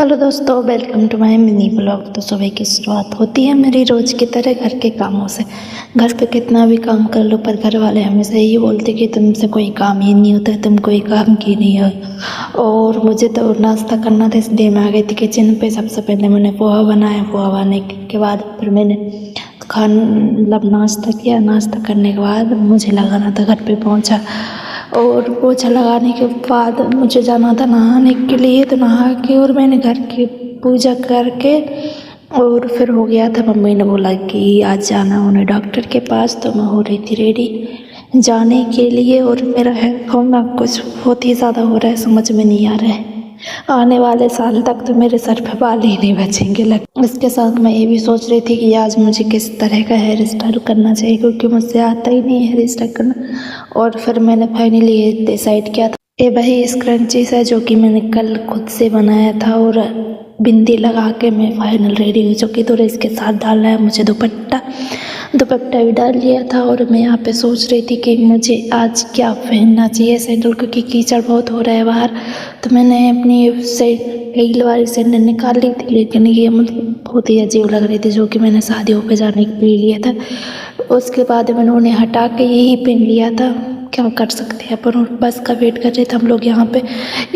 Hello दोस्तों, welcome to my mini blog. तो सुबह की शुरुआत होती है मेरी रोज़ की तरह घर के कामों से। घर पे कितना भी काम कर लो पर घर वाले हमेशा यही बोलते कि तुमसे कोई काम ही नहीं होता, तुम कोई काम की नहीं हो। और मुझे तो नाश्ता करना था, इसलिए मैं आ गई थी किचन पे। सबसे पहले मैंने पोहा बनाया। पोहा बनाने के बाद फिर मैंने नाश्ता किया। नाश्ता करने के बाद मुझे लगाना था घर पे पोंछा। और पोछा लगाने के बाद मुझे जाना था नहाने के लिए। तो नहा के और मैंने घर की पूजा करके और फिर हो गया था। मम्मी ने बोला कि आज जाना उन्हें डॉक्टर के पास। तो मैं हो रही थी रेडी जाने के लिए। और मेरा हेयर फॉल ना कुछ बहुत ही ज़्यादा हो रहा है, समझ में नहीं आ रहा है। आने वाले साल तक तो मेरे सर पे बाल ही नहीं बचेंगे। इसके साथ मैं ये भी सोच रही थी कि आज मुझे किस तरह का हेयर स्टाइल करना चाहिए, क्योंकि मुझसे आता ही नहीं है हेयर स्टाइल करना। और फिर मैंने फाइनली ये डिसाइड किया था, ये वही स्क्रंचीज है जो कि मैंने कल खुद से बनाया था। और बिंदी लगा के मैं फाइनल रेडी हो चुकी। तो इसके साथ डालना है मुझे दुपट्टा भी डाल लिया था। और मैं यहाँ पे सोच रही थी कि मुझे आज क्या पहनना चाहिए सैंडल, क्योंकि कीचड़ बहुत हो रहा है बाहर। तो मैंने अपनी हील वाली सैंडल निकाल ली थी, लेकिन ये मतलब बहुत ही अजीब लग रही थी, जो कि मैंने शादियों पे जाने के लिए लिया था। उसके बाद मैंने उन्हें हटा के यही पहन लिया था। क्या कर सकते हैं अपन। बस का वेट कर रहे थे हम लोग यहाँ पे।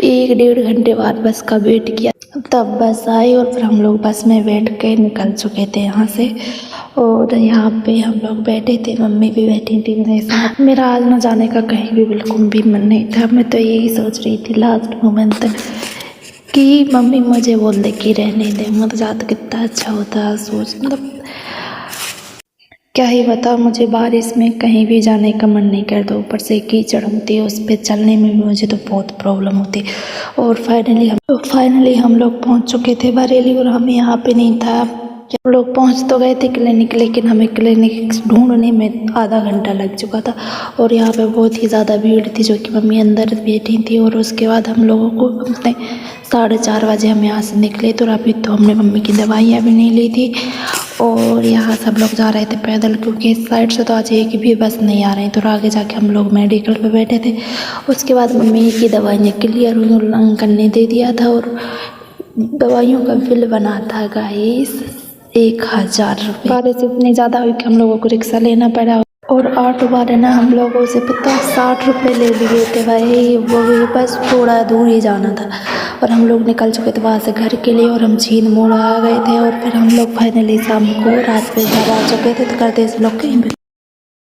1-1.5 घंटे बाद बस का वेट किया, तब बस आई। और फिर हम लोग बस में बैठ के निकल चुके थे यहाँ से। और यहाँ पे हम लोग बैठे थे, मम्मी भी बैठी थी मेरे साथ। मेरा आज न जाने का कहीं भी बिल्कुल भी मन नहीं था। मैं तो यही सोच रही थी लास्ट मोमेंट तक कि मम्मी मुझे बोल दे कि रहने दे, मत जा तो कितना अच्छा होता। सोच मतलब क्या ही बता, मुझे बारिश में कहीं भी जाने का मन नहीं करता। ऊपर से कीचड़ होती है, उस पर चलने में भी मुझे तो बहुत प्रॉब्लम होती। और फाइनली हम लोग पहुंच चुके थे बरेली। और हमें यहाँ पे नहीं था, हम लोग पहुंच तो गए थे क्लिनिक, लेकिन हमें क्लिनिक ढूंढने में आधा घंटा लग चुका था। और यहाँ पे बहुत ही ज़्यादा भीड़ थी, जो कि मम्मी अंदर बैठी थी। और उसके बाद हम लोगों को 4:30 बजे हम यहाँ से निकले। तो अभी तो हमने मम्मी की दवाइयाँ भी नहीं ली थी। और यहाँ सब लोग जा रहे थे पैदल, क्योंकि इस साइड से तो आज एक भी बस नहीं आ रही। तो आगे जाके हम लोग मेडिकल पे बैठे थे। उसके बाद मम्मी की दवाइयाँ क्लियर हुई, अंकल ने दे दिया था। और दवाइयों का बिल बना था गाइस 1000 रुपये। बारिश इतनी ज़्यादा हुई कि हम लोगों को रिक्शा लेना पड़ा। और ऑटो वाले ने हम लोगों से पता 60 रुपये ले लिए थे भाई। वो भी बस थोड़ा दूर ही जाना था। और हम लोग निकल चुके थे वहाँ से घर के लिए। और हम छीन मोड़ आ गए थे। और फिर हम लोग फाइनली शाम को रात पे घर आ चुके थे। तो करते इस ब्लॉग के